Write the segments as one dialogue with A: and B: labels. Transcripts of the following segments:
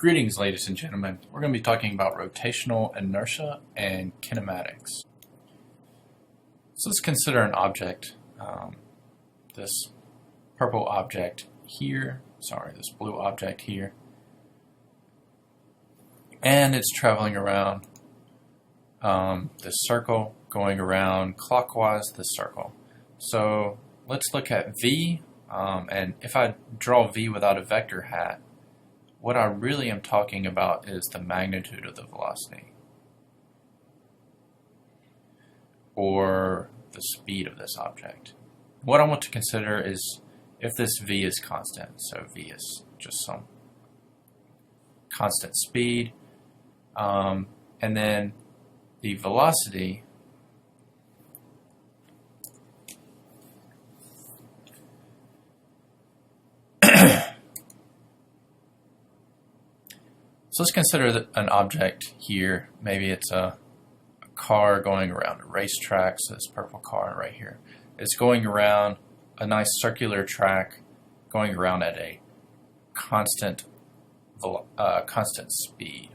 A: Greetings, ladies and gentlemen. We're going to be talking about rotational inertia and kinematics. So let's consider an object, this purple object here, this blue object here, and it's traveling around this circle, going around clockwise this circle. So let's look at V, and if I draw V without a vector hat, what I really am talking about is the magnitude of the velocity, or the speed of this object. What I want to consider is if this v is constant, so v is just some constant speed, and then the velocity So let's consider an object here. Maybe it's a car going around a racetrack. So this purple car right here. It's going around a nice circular track, going around at a constant speed.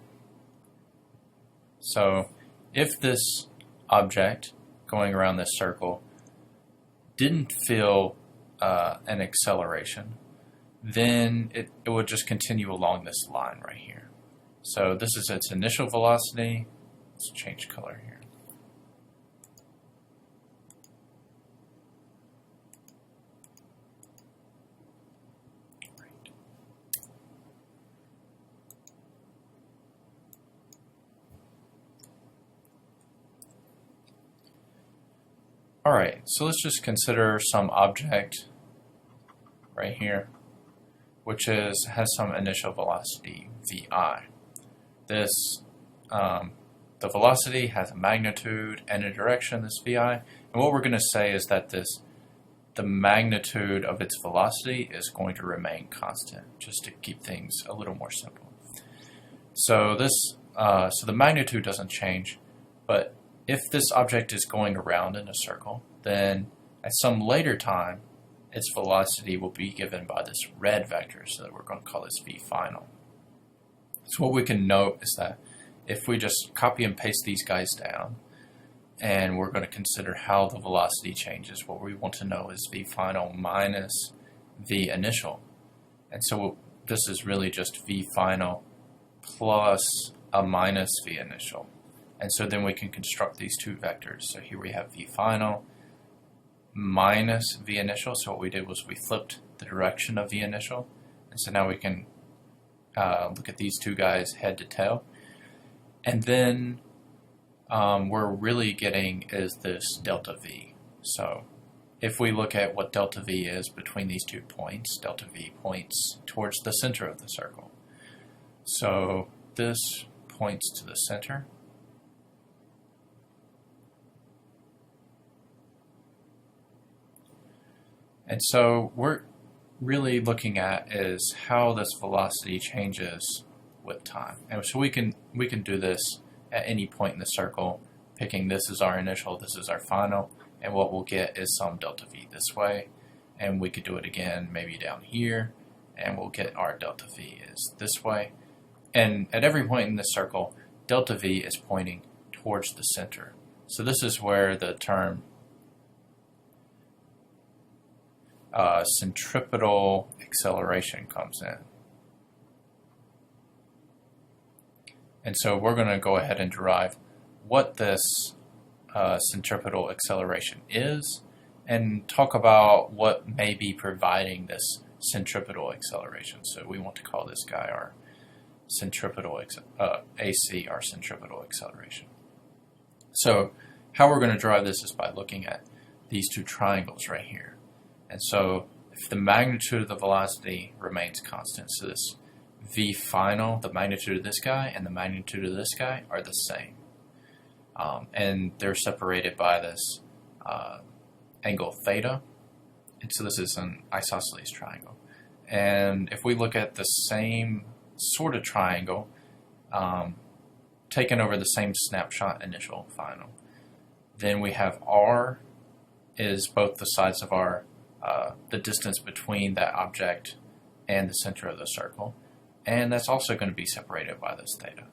A: So if this object going around this circle didn't feel an acceleration, then it would just continue along this line right here. So this is its initial velocity. Let's change color here. Great. All right, so let's just consider some object right here, which has some initial velocity, vi. The velocity has a magnitude and a direction, this vi, and what we're going to say is that the magnitude of its velocity is going to remain constant, just to keep things a little more simple. So so the magnitude doesn't change, but if this object is going around in a circle, then at some later time, its velocity will be given by this red vector, so that we're going to call this v final. So what we can note is that if we just copy and paste these guys down, and we're going to consider how the velocity changes, what we want to know is v final minus v initial. And so this is really just v final plus a minus v initial. And so then we can construct these two vectors. So here we have v final minus v initial. So what we did was we flipped the direction of v initial. And so now we can look at these two guys head to tail. And then we're really getting is this delta v. So if we look at what delta v is between these 2 points, delta v points towards the center of the circle. So this points to the center. And so we're really looking at is how this velocity changes with time. And so we can do this at any point in the circle, picking this is our initial, this is our final, and what we'll get is some delta v this way, and we could do it again maybe down here, and we'll get our delta v is this way. And at every point in this circle, delta v is pointing towards the center. So this is where the term centripetal acceleration comes in. And so we're going to go ahead and derive what this centripetal acceleration is and talk about what may be providing this centripetal acceleration. So we want to call this guy our centripetal AC, our centripetal acceleration. So how we're going to derive this is by looking at these two triangles right here. And so if the magnitude of the velocity remains constant, so this v final, the magnitude of this guy and the magnitude of this guy are the same. And they're separated by this angle theta. And so this is an isosceles triangle. And if we look at the same sort of triangle, taken over the same snapshot initial final, then we have r is both the sides of our the distance between that object and the center of the circle, and that's also going to be separated by this theta.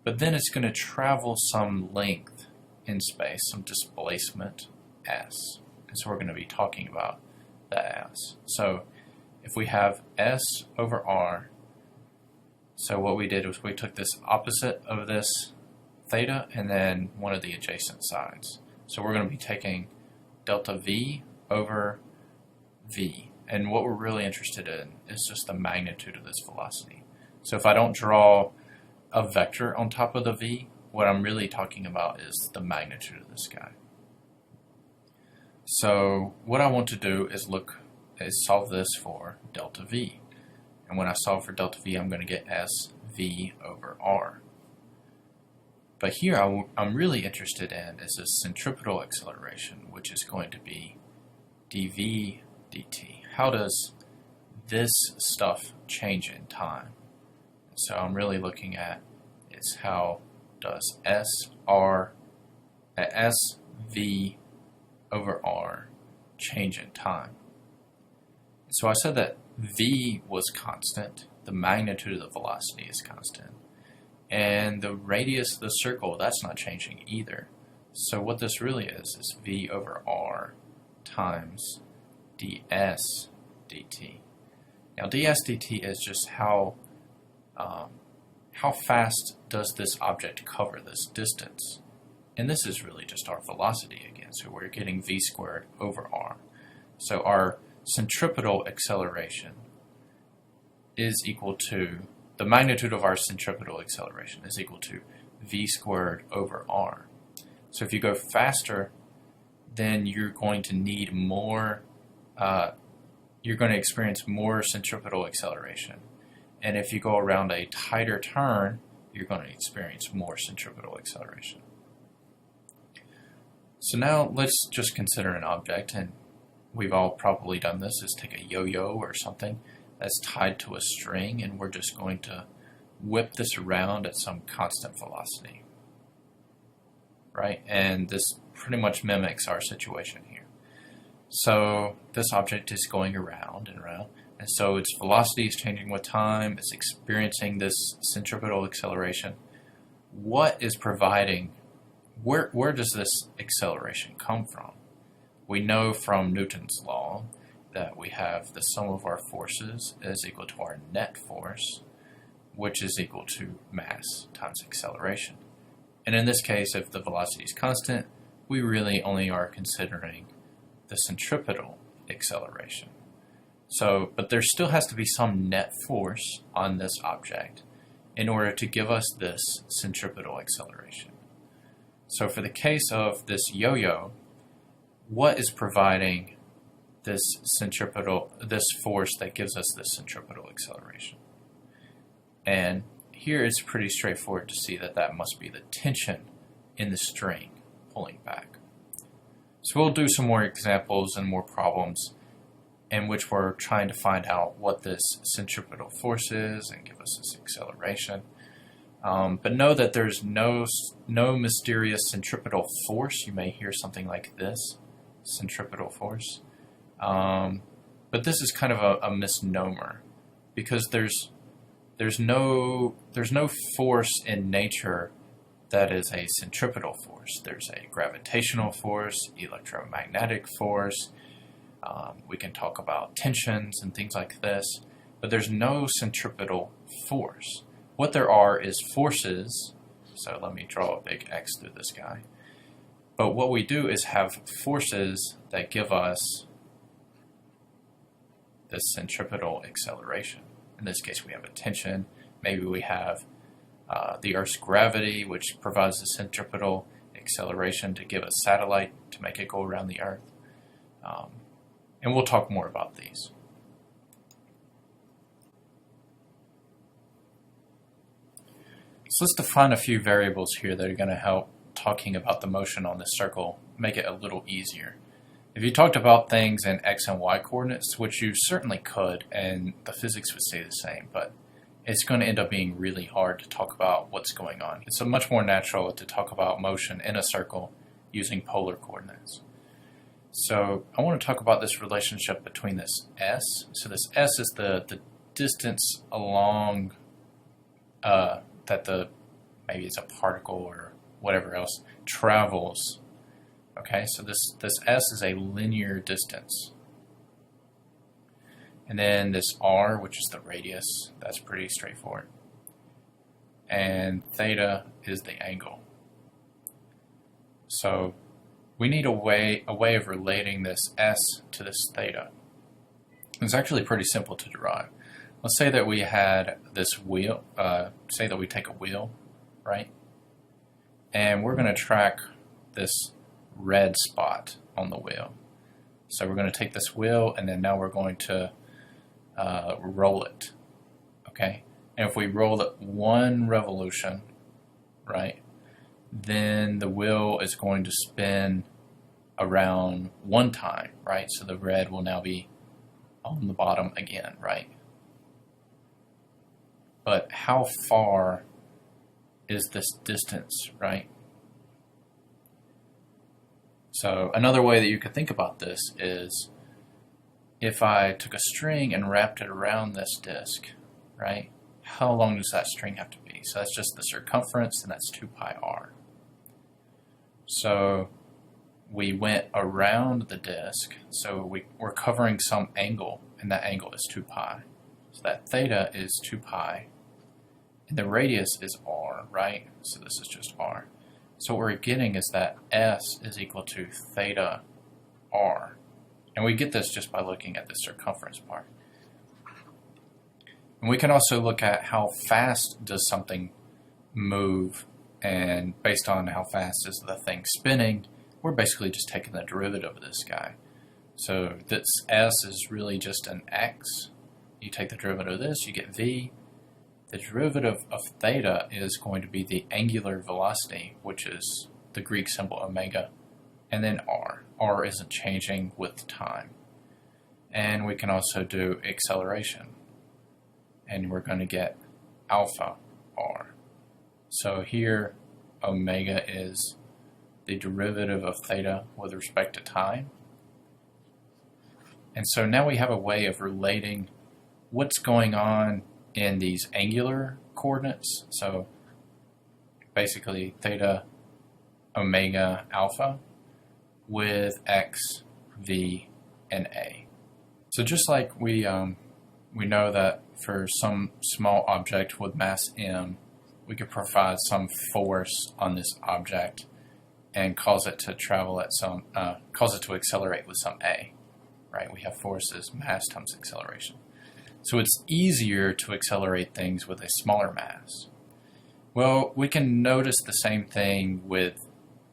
A: But then it's going to travel some length in space, some displacement s. And so we're going to be talking about the s. So if we have s over r, so what we did was we took this opposite of this theta and then one of the adjacent sides. So we're going to be taking delta v over v. And what we're really interested in is just the magnitude of this velocity. So if I don't draw a vector on top of the v, what I'm really talking about is the magnitude of this guy. So what I want to do is solve this for delta v. And when I solve for delta v, I'm going to get SV over r. But here I'm really interested in is this centripetal acceleration, which is going to be dv dt. How does this stuff change in time? So I'm really looking at is how does SV over r change in time. So I said that v was constant, the magnitude of the velocity is constant, and the radius of the circle, that's not changing either. So what this really is v over r times ds dt. Now ds dt is just how fast does this object cover this distance? And this is really just our velocity again. So we're getting v squared over r. So our centripetal acceleration is equal to, the magnitude of our centripetal acceleration is equal to v squared over r. So if you go faster, then you're going to need more, you're going to experience more centripetal acceleration. And if you go around a tighter turn, you're going to experience more centripetal acceleration. So now let's just consider an object, and we've all probably done this, is take a yo-yo or something that's tied to a string, and we're just going to whip this around at some constant velocity, right? And this pretty much mimics our situation here. So this object is going around and around, and so its velocity is changing with time, it's experiencing this centripetal acceleration. What is providing, where does this acceleration come from? We know from Newton's law that we have the sum of our forces is equal to our net force, which is equal to mass times acceleration. And in this case, if the velocity is constant, we really only are considering the centripetal acceleration. So, but there still has to be some net force on this object in order to give us this centripetal acceleration. So for the case of this yo-yo, what is providing this force that gives us this centripetal acceleration? And here it's pretty straightforward to see that that must be the tension in the string pulling back. So we'll do some more examples and more problems in which we're trying to find out what this centripetal force is and give us this acceleration. But know that there's no mysterious centripetal force. You may hear something like this, centripetal force. But this is kind of a misnomer, because there's no force in nature that is a centripetal force. There's a gravitational force, electromagnetic force. We can talk about tensions and things like this, but there's no centripetal force. What there are is forces. So let me draw a big X through this guy. But what we do is have forces that give us this centripetal acceleration. In this case, we have a tension. Maybe we have the Earth's gravity, which provides the centripetal acceleration to give a satellite to make it go around the Earth. And we'll talk more about these. So let's define a few variables here that are going to help talking about the motion on this circle make it a little easier. If you talked about things in X and Y coordinates, which you certainly could, and the physics would stay the same, but it's going to end up being really hard to talk about what's going on. It's much more natural to talk about motion in a circle using polar coordinates. So I want to talk about this relationship between this S. So this S is the distance along that maybe it's a particle or whatever else travels. Okay, so this s is a linear distance. And then this r, which is the radius, that's pretty straightforward. And theta is the angle. So we need a way of relating this s to this theta. It's actually pretty simple to derive. Let's say that we had this wheel, say that we take a wheel, right? And we're going to track this red spot on the wheel. So we're going to take this wheel and then now we're going to roll it, okay? And if we roll it one revolution, right, then the wheel is going to spin around one time, right? So the red will now be on the bottom again, right? But how far is this distance, right? So another way that you could think about this is if I took a string and wrapped it around this disk, right? How long does that string have to be? So that's just the circumference, and that's 2 pi r. So we went around the disk, so we're covering some angle, and that angle is 2 pi. So that theta is 2 pi, and the radius is r, right? So this is just r. So what we're getting is that s is equal to theta r. And we get this just by looking at the circumference part. And we can also look at how fast does something move, and based on how fast is the thing spinning, we're basically just taking the derivative of this guy. So this s is really just an x. You take the derivative of this, you get v. The derivative of theta is going to be the angular velocity, which is the Greek symbol omega, and then r. R isn't changing with time. And we can also do acceleration. And we're going to get alpha r. So here, omega is the derivative of theta with respect to time. And so now we have a way of relating what's going on in these angular coordinates. So basically theta, omega, alpha with x, v, and a. So just like we know that for some small object with mass m, we could provide some force on this object and cause it to travel at some, cause it to accelerate with some a, right? We have forces, mass times acceleration. So it's easier to accelerate things with a smaller mass. Well, we can notice the same thing with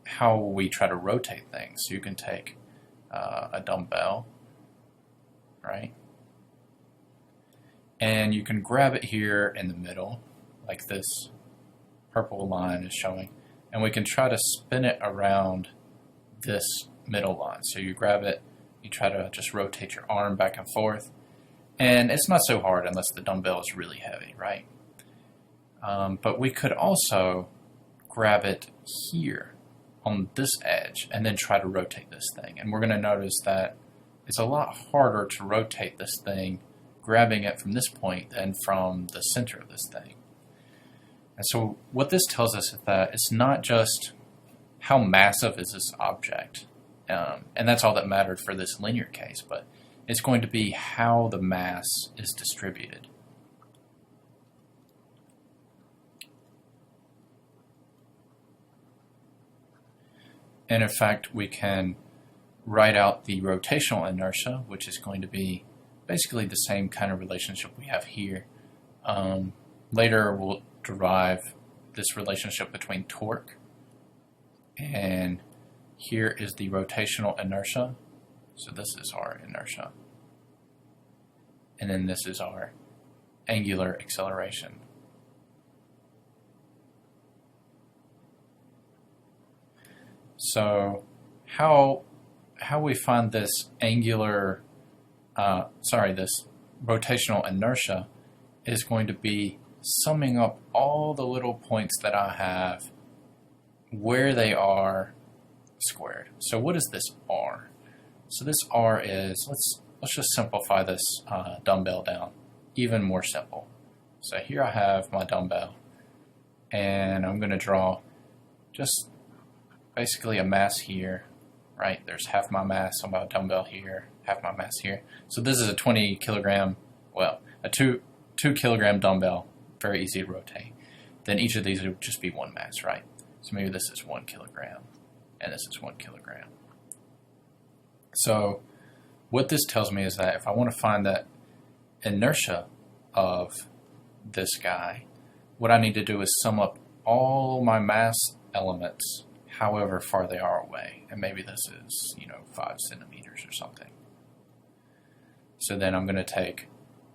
A: how we try to rotate things. So you can take a dumbbell, right? And you can grab it here in the middle, like this purple line is showing, and we can try to spin it around this middle line. So you grab it, you try to just rotate your arm back and forth, and it's not so hard unless the dumbbell is really heavy, right? But we could also grab it here on this edge and then try to rotate this thing. And we're going to notice that it's a lot harder to rotate this thing grabbing it from this point than from the center of this thing. And so what this tells us is that it's not just how massive is this object, and that's all that mattered for this linear case, but it's going to be how the mass is distributed. And in fact, we can write out the rotational inertia, which is going to be basically the same kind of relationship we have here. Later, we'll derive this relationship between torque, and here is the rotational inertia. So this is our inertia. And then this is our angular acceleration. So how we find this this rotational inertia is going to be summing up all the little points that I have, where they are squared. So what is this r? So this r is, let's just simplify this dumbbell down. even more simple. So here I have my dumbbell, and I'm going to draw just basically a mass here, right? There's half my mass on my dumbbell here, half my mass here. So this is a 20 kilogram, well, a 2 kilogram dumbbell, very easy to rotate. Then each of these would just be one mass, right? So maybe this is 1 kilogram, and this is 1 kilogram. So what this tells me is that if I want to find that inertia of this guy, what I need to do is sum up all my mass elements however far they are away. And maybe this is, 5 centimeters or something. So then I'm going to take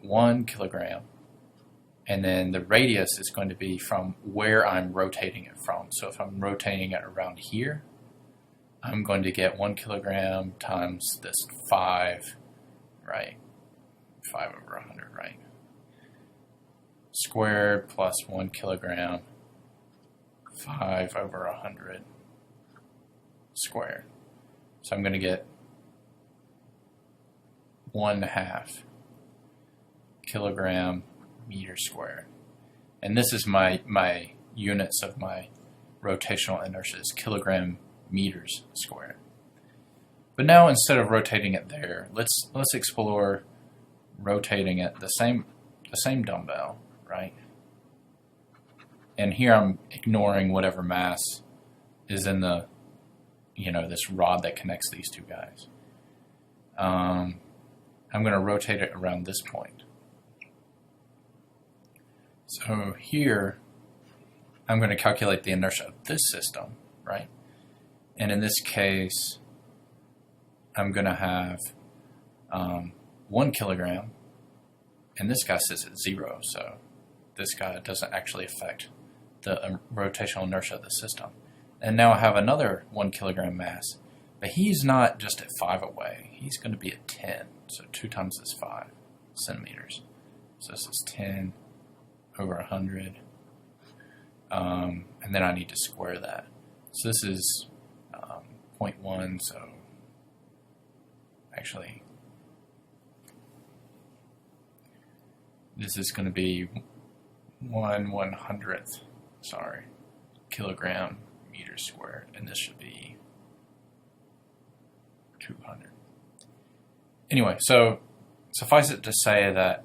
A: 1 kilogram, and then the radius is going to be from where I'm rotating it from. So if I'm rotating it around here, I'm going to get 1 kilogram times this 5, right? 5 over 100, right? Squared plus 1 kilogram, 5 over 100 squared. So I'm going to get 1/2 kilogram meter squared. And this is my units of my rotational inertia is kilogram meters squared. But now instead of rotating it there, let's explore rotating it the same dumbbell, right? And here I'm ignoring whatever mass is in the this rod that connects these two guys. I'm going to rotate it around this point. So here I'm going to calculate the inertia of this system, right? And in this case, I'm going to have 1 kilogram, and this guy sits at 0, so this guy doesn't actually affect the rotational inertia of the system. And now I have another 1 kilogram mass, but he's not just at 5 away, he's going to be at 10, so 2 times is 5 centimeters. So this is 10 over 100, and then I need to square that. So this is 0.1, so actually this is going to be 1/100th, kilogram meter squared, and this should be 200. Anyway, so suffice it to say that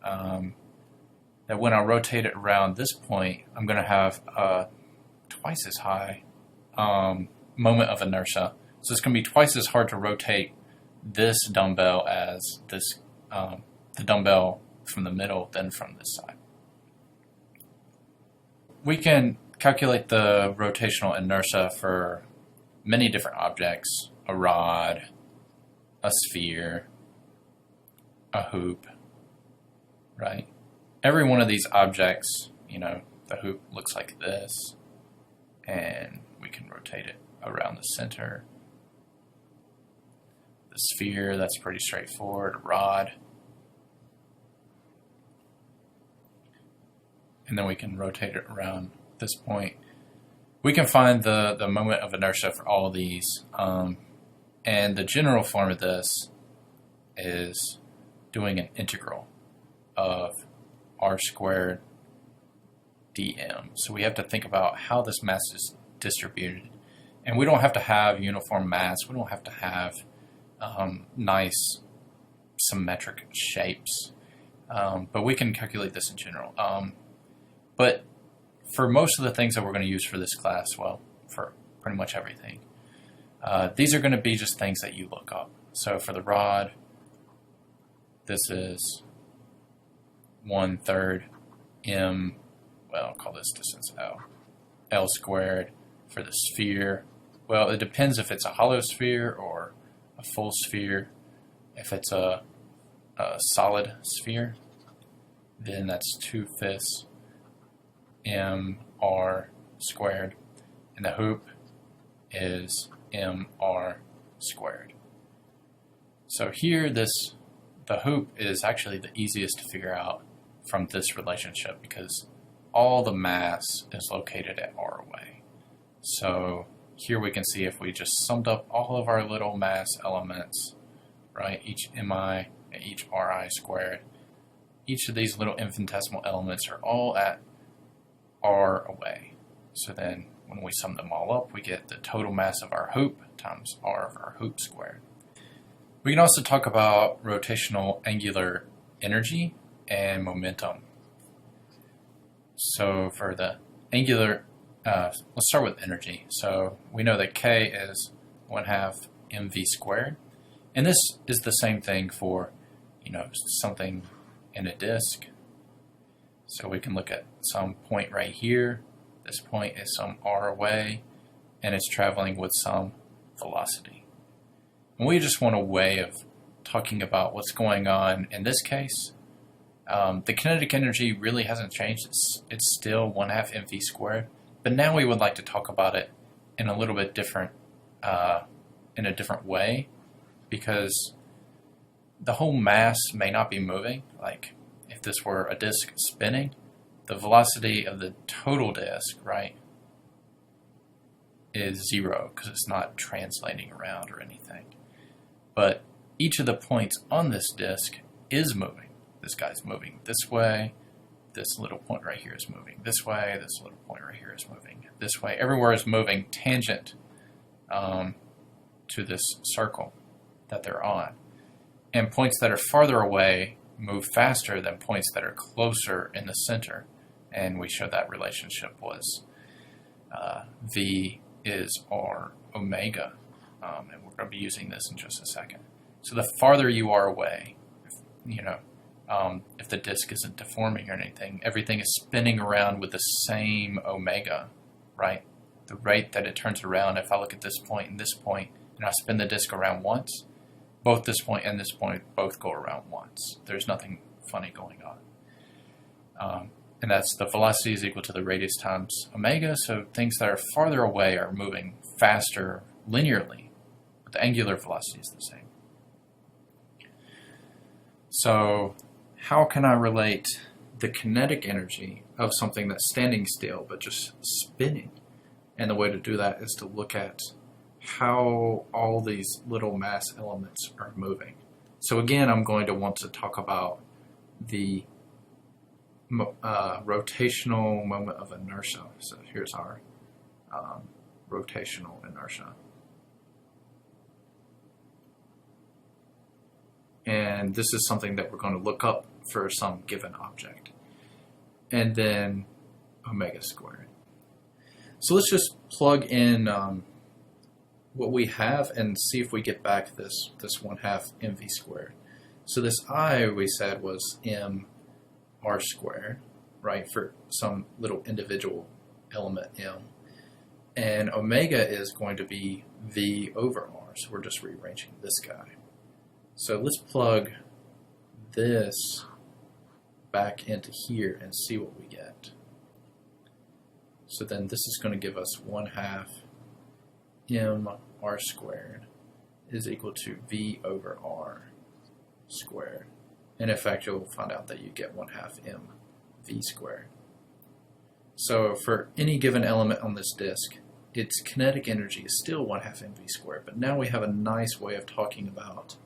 A: that when I rotate it around this point, I'm going to have twice as high moment of inertia. So it's going to be twice as hard to rotate this dumbbell as this the dumbbell from the middle than from this side. We can calculate the rotational inertia for many different objects: a rod, a sphere, a hoop, right? Every one of these objects, the hoop looks like this, and we can rotate it around the center. The sphere, that's pretty straightforward. A rod. And then we can rotate it around this point. We can find the moment of inertia for all of these. And the general form of this is doing an integral of r squared dm. So we have to think about how this mass is distributed. And we don't have to have uniform mass. We don't have to have nice symmetric shapes. But we can calculate this in general. But for most of the things that we're going to use for this class, well, for pretty much everything, these are going to be just things that you look up. So for the rod, this is 1/3 m, well, I'll call this distance L, L squared. For the sphere, well, it depends if it's a hollow sphere or a full sphere. If it's a solid sphere, then that's 2/5 mr squared, and the hoop is mr squared. So here, the hoop is actually the easiest to figure out from this relationship because all the mass is located at r away. So here we can see if we just summed up all of our little mass elements, right, each mi and each ri squared, each of these little infinitesimal elements are all at r away. So then when we sum them all up, we get the total mass of our hoop times r of our hoop squared. We can also talk about rotational angular energy and momentum. So for the angular, let's start with energy. So we know that K is 1/2 mv squared. And this is the same thing for, something in a disk. So we can look at some point right here. This point is some r away, and it's traveling with some velocity. And we just want a way of talking about what's going on in this case. The kinetic energy really hasn't changed. It's still 1/2 mv squared. But now we would like to talk about it in a little bit different, in a different way, because the whole mass may not be moving. Like if this were a disk spinning, the velocity of the total disk, right, is 0 because it's not translating around or anything. But each of the points on this disk is moving. This guy's moving this way. This little point right here is moving this way. This little point right here is moving this way. Everywhere is moving tangent to this circle that they're on. And points that are farther away move faster than points that are closer in the center. And we showed that relationship was V is R omega. And we're going to be using this in just a second. So the farther you are away, if the disk isn't deforming or anything, everything is spinning around with the same omega, right? The rate that it turns around, if I look at this point and I spin the disk around once, both this point and this point both go around once. There's nothing funny going on. And that's the velocity is equal to the radius times omega, so things that are farther away are moving faster linearly, but the angular velocity is the same. So how can I relate the kinetic energy of something that's standing still but just spinning? And the way to do that is to look at how all these little mass elements are moving. So again, I'm going to want to talk about the rotational moment of inertia. So here's our rotational inertia. And this is something that we're going to look up for some given object. And then omega squared. So let's just plug in what we have and see if we get back this 1/2 mv squared. So this I we said was m r squared, right, for some little individual element m. And omega is going to be v over r, so we're just rearranging this guy. So let's plug this back into here and see what we get. So then this is going to give us 1/2 m r squared is equal to v over r squared. And in fact, you'll find out that you get 1/2 m v squared. So for any given element on this disk, its kinetic energy is still 1/2 mv squared, but now we have a nice way of talking about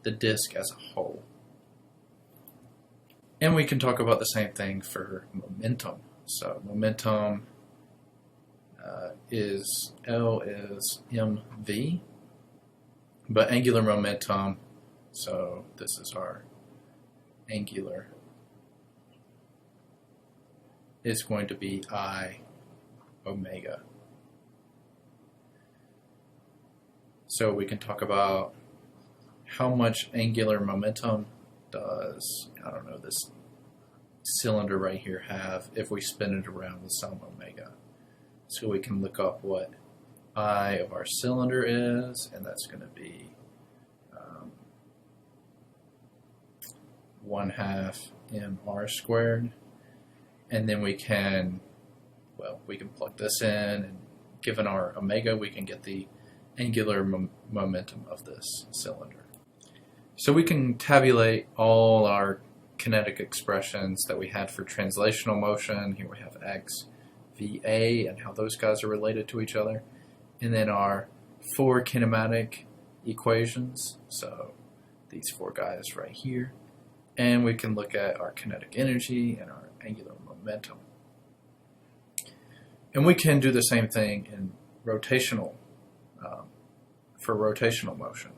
A: the disk as a whole. And we can talk about the same thing for momentum. So momentum is L is mv, but angular momentum, so this is our angular, is going to be I omega. So we can talk about how much angular momentum does, this cylinder right here have if we spin it around with some omega. So we can look up what I of our cylinder is, and that's going to be 1/2 mr squared. And then we can plug this in, and given our omega, we can get the angular momentum of this cylinder. So we can tabulate all our kinetic expressions that we had for translational motion. Here we have x, VA, and how those guys are related to each other. And then our 4 kinematic equations, so these 4 guys right here. And we can look at our kinetic energy and our angular momentum. And we can do the same thing in rotational, for rotational motion.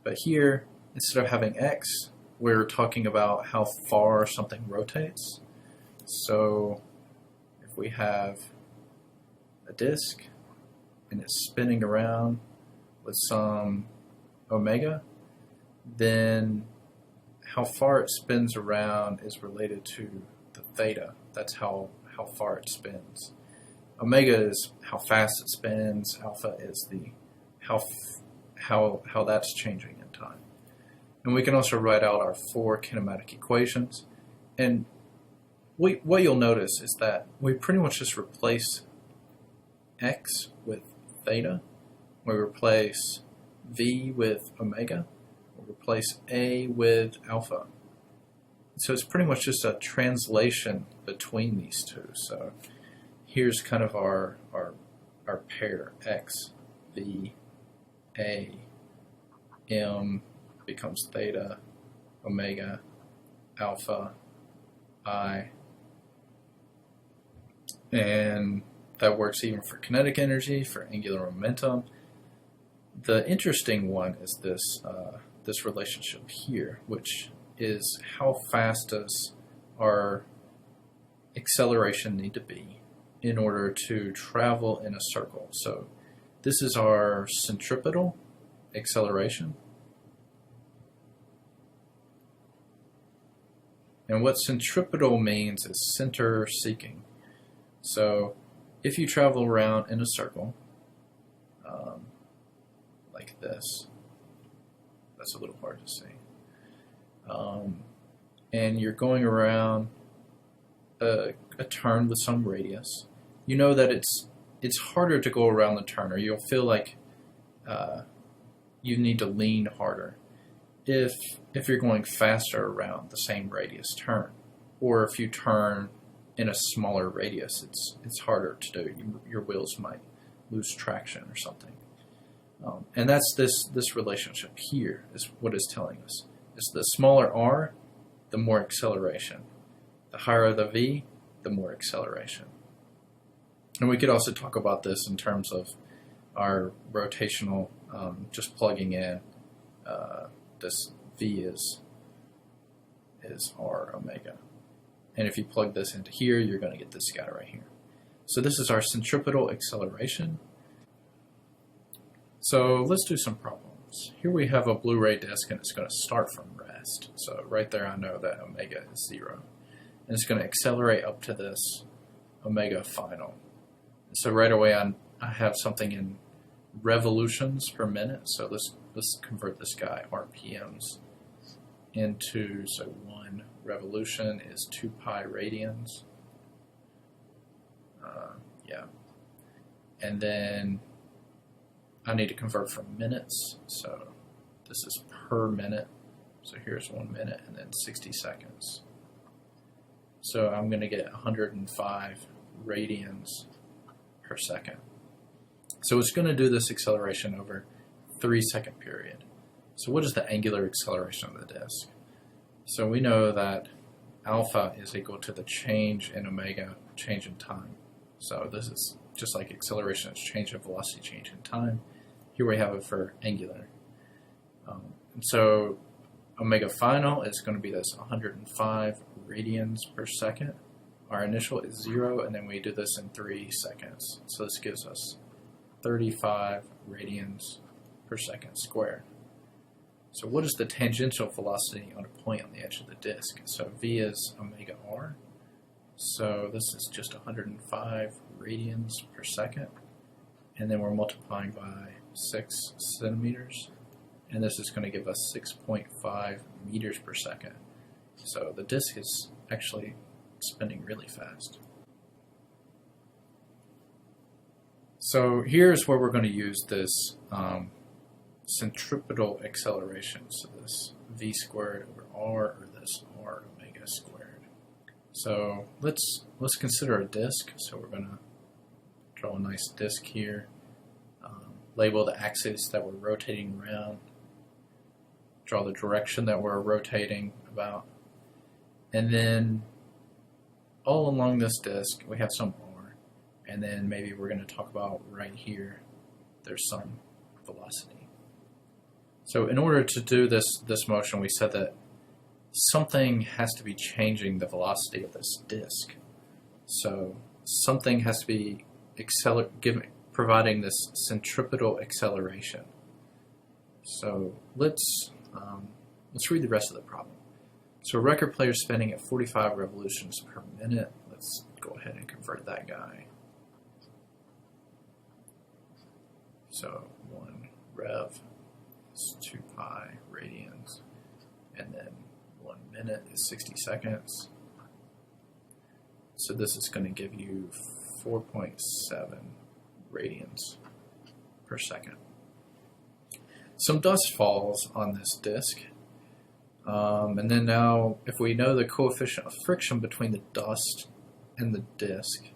A: But here, instead of having x, we're talking about how far something rotates. So if we have a disk and it's spinning around with some omega, then how far it spins around is related to the theta. That's how far it spins. Omega is how fast it spins. Alpha is the how that's changing in time. And we can also write out our 4 kinematic equations. And what you'll notice is that we pretty much just replace x with theta. We replace v with omega. We replace a with alpha. So it's pretty much just a translation between these two. So here's kind of our pair, x, v, a, m becomes theta, omega, alpha, I. And that works even for kinetic energy, for angular momentum. The interesting one is this relationship here, which is how fast does our acceleration need to be in order to travel in a circle. So this is our centripetal acceleration. And what centripetal means is center seeking. So if you travel around in a circle, like this, that's a little hard to see, and you're going around a turn with some radius, you know that it's harder to go around the turn, or you'll feel like you need to lean harder if you're going faster around the same radius turn, or if you turn in a smaller radius, it's harder to do. Your wheels might lose traction or something. And that's this relationship here is what it's telling us. Is the smaller r, the more acceleration. The higher the v, the more acceleration. And we could also talk about this in terms of our rotational, just plugging in this v is r omega. And if you plug this into here, you're going to get this guy right here. So this is our centripetal acceleration. So let's do some problems. Here we have a Blu-ray disc, and it's going to start from rest. So right there I know that omega is 0. And it's going to accelerate up to this omega final. So right away I have something in revolutions per minute. So let's convert this guy, RPMs, into, so 1 revolution is 2 pi radians. And then I need to convert from minutes, so this is per minute. So here's 1 minute and then 60 seconds. So I'm going to get 105 radians per second. So it's going to do this acceleration over 3-second period. So what is the angular acceleration of the disk? So we know that alpha is equal to the change in omega, change in time. So this is just like acceleration is change in velocity, change in time. Here we have it for angular. And so omega final is going to be this 105 radians per second. Our initial is 0, and then we do this in 3 seconds. So this gives us 35 radians per second squared. So what is the tangential velocity on a point on the edge of the disk? So v is omega r. So this is just 105 radians per second. And then we're multiplying by 6 centimeters. And this is going to give us 6.5 meters per second. So the disk is actually spinning really fast. So here's where we're going to use this centripetal acceleration. So this v squared over r, or this r omega squared. So let's consider a disk. So we're going to draw a nice disk here. Label the axis that we're rotating around. draw the direction that we're rotating about. And then all along this disk, we have some r. And then maybe we're going to talk about right here, there's some velocity. So in order to do this motion, we said that something has to be changing the velocity of this disk. So something has to be providing this centripetal acceleration. So let's read the rest of the problem. So a record player is spinning at 45 revolutions per minute. Let's go ahead and convert that guy. So 1 rev is 2 pi radians, and then 1 minute is 60 seconds. So this is going to give you 4.7 radians per second. Some dust falls on this disk. And then now, if we know the coefficient of friction between the dust and the disk,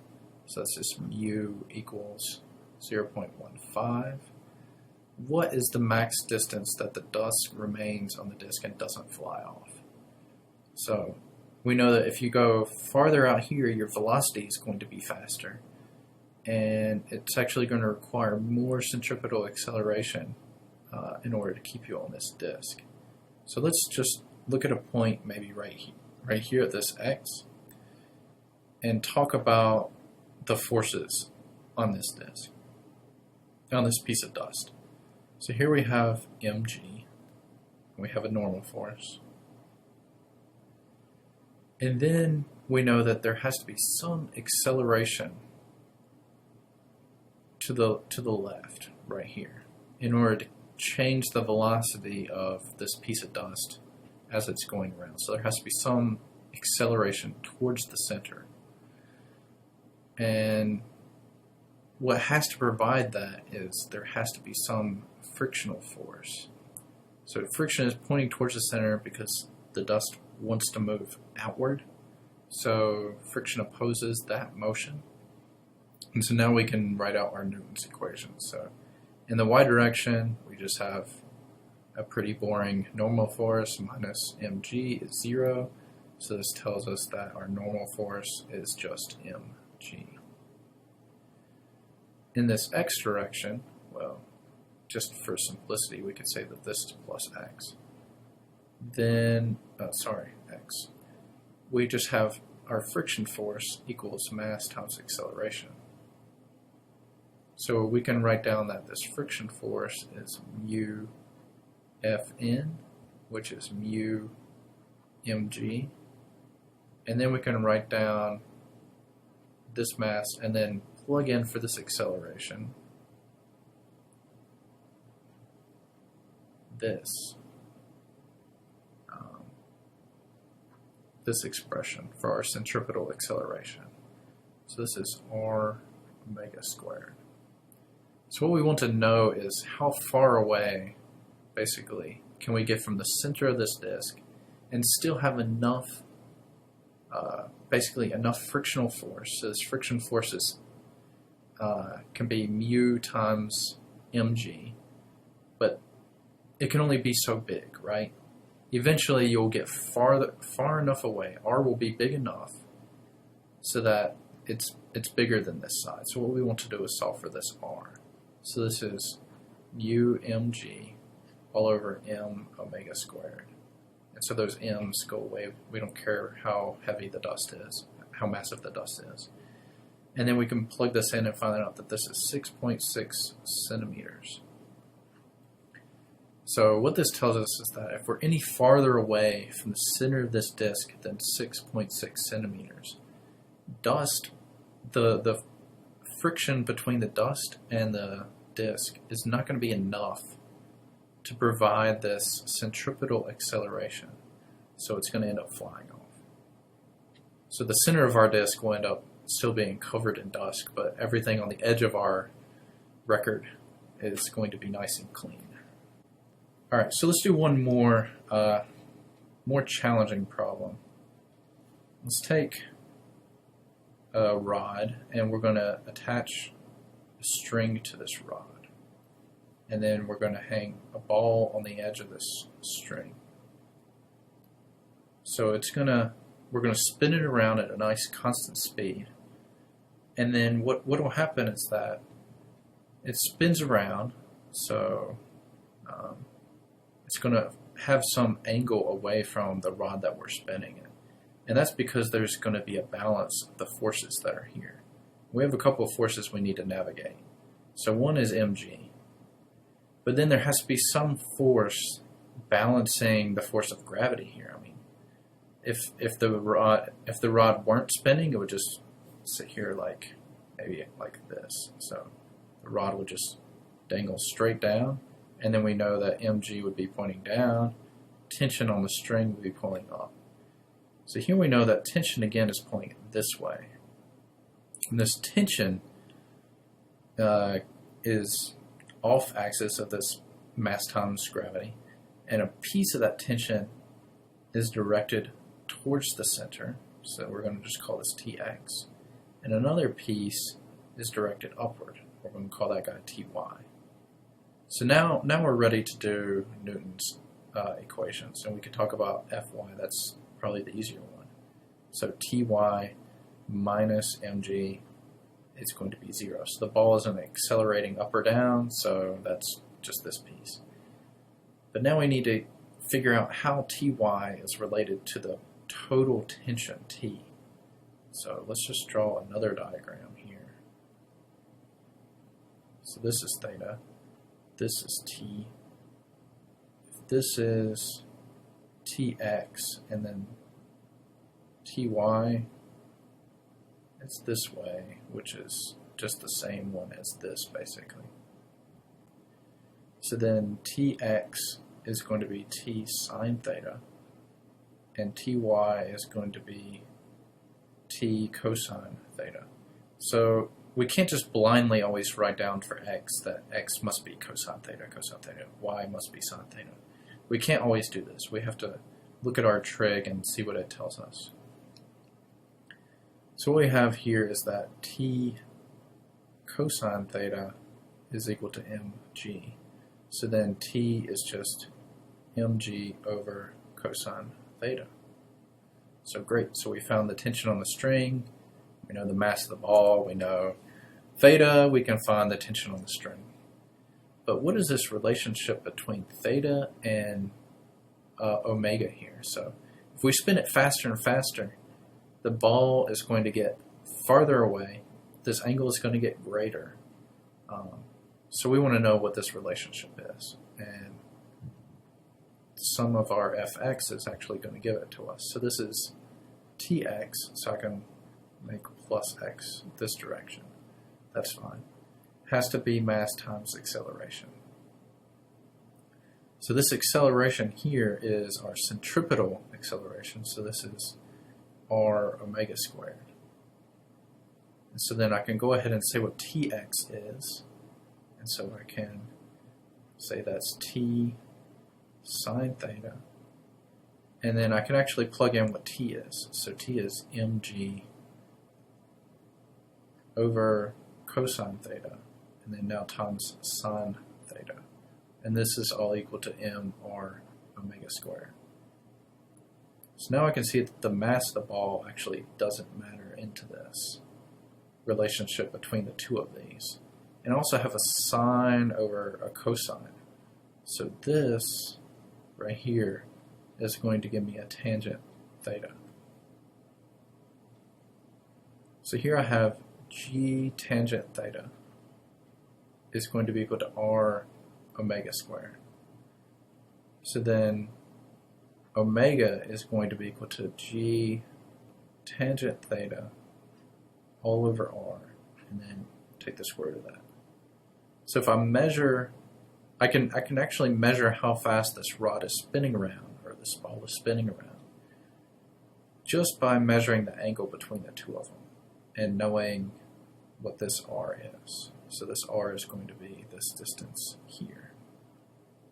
A: so that's just mu equals 0.15, what is the max distance that the dust remains on the disk and doesn't fly off? So we know that if you go farther out here, your velocity is going to be faster, and it's actually going to require more centripetal acceleration in order to keep you on this disk. So let's just look at a point maybe right here at this x and talk about the forces on this disk, on this piece of dust. So here we have mg, and we have a normal force. And then we know that there has to be some acceleration to the left right here in order to change the velocity of this piece of dust as it's going around. So there has to be some acceleration towards the center. And what has to provide that is there has to be some frictional force. So friction is pointing towards the center because the dust wants to move outward. So friction opposes that motion. And so now we can write out our Newton's equation. So in the y direction, we just have a pretty boring normal force minus mg is 0. So this tells us that our normal force is just mg. In this x direction, well, just for simplicity, we could say that this is plus x. Then, x. We just have our friction force equals mass times acceleration. So we can write down that this friction force is mu Fn, which is mu mg. And then we can write down this mass and then plug in for this acceleration this expression for our centripetal acceleration. So this is r omega squared. So what we want to know is how far away, basically, can we get from the center of this disk and still have enough, basically enough frictional force. So this friction force is, can be mu times mg, but it can only be so big, right? Eventually you'll get far enough away, r will be big enough so that it's bigger than this side. So what we want to do is solve for this r. So this is mu mg all over m omega squared. And so those m's go away. We don't care how heavy the dust is, how massive the dust is. And then we can plug this in and find out that this is 6.6 centimeters. So what this tells us is that if we're any farther away from the center of this disk than 6.6 centimeters, dust, the friction between the dust and the disk is not going to be enough to provide this centripetal acceleration. So it's going to end up flying off. So the center of our disk will end up still being covered in dust, but everything on the edge of our record is going to be nice and clean. All right, so let's do one more challenging problem. Let's take a rod, and we're going to attach a string to this rod. and then we're going to hang a ball on the edge of this string. So we're going to spin it around at a nice constant speed, and then what will happen is that it spins around, so it's going to have some angle away from the rod that we're spinning it. And that's because there's going to be a balance of the forces that are here. We have a couple of forces we need to navigate. So one is mg, but then there has to be some force balancing the force of gravity here. I mean, if the rod weren't spinning, it would just sit here like maybe like this. So the rod would just dangle straight down, and then we know that mg would be pointing down, tension on the string would be pulling up. So here we know that tension again is pulling this way. And this tension is off axis of this mass times gravity, and a piece of that tension is directed towards the center, so we're going to just call this Tx, and another piece is directed upward. We're going to call that guy Ty. So now we're ready to do Newton's equations, and we can talk about Fy. That's probably the easier one. So Ty minus mg is going to be 0. So the ball isn't accelerating up or down, so that's just this piece. But now we need to figure out how Ty is related to the total tension T. So let's just draw another diagram here. So this is theta, this is T, this is Tx, and then Ty, it's this way, which is just the same one as this, basically. So then Tx is going to be T sine theta, and Ty is going to be T cosine theta. So we can't just blindly always write down for x that x must be cosine theta, y must be sine theta. We can't always do this. We have to look at our trig and see what it tells us. So what we have here is that T cosine theta is equal to mg. So then T is just mg over cosine theta. So great. So we found the tension on the string. We know the mass of the ball. We know theta. We can find the tension on the string. But what is this relationship between theta and omega here? So if we spin it faster and faster, the ball is going to get farther away. This angle is going to get greater. So we want to know what this relationship is. And sum of our fx is actually going to give it to us. So this is tx, so I can make plus x this direction. That's fine. Has to be mass times acceleration. So this acceleration here is our centripetal acceleration, so this is r omega squared. And so then I can go ahead and say what tx is, and so I can say that's t sine theta, and then I can actually plug in what t is. So t is mg over cosine theta, and then now times sine theta. And this is all equal to mr omega squared. So now I can see that the mass of the ball actually doesn't matter into this relationship between the two of these. And I also have a sine over a cosine. So this right here is going to give me a tangent theta. So here I have g tangent theta is going to be equal to r omega squared. So then omega is going to be equal to g tangent theta all over r, and then take the square root of that. So if I measure, I can actually measure how fast this rod is spinning around, or this ball is spinning around, just by measuring the angle between the two of them and knowing what this r is. So this r is going to be this distance here.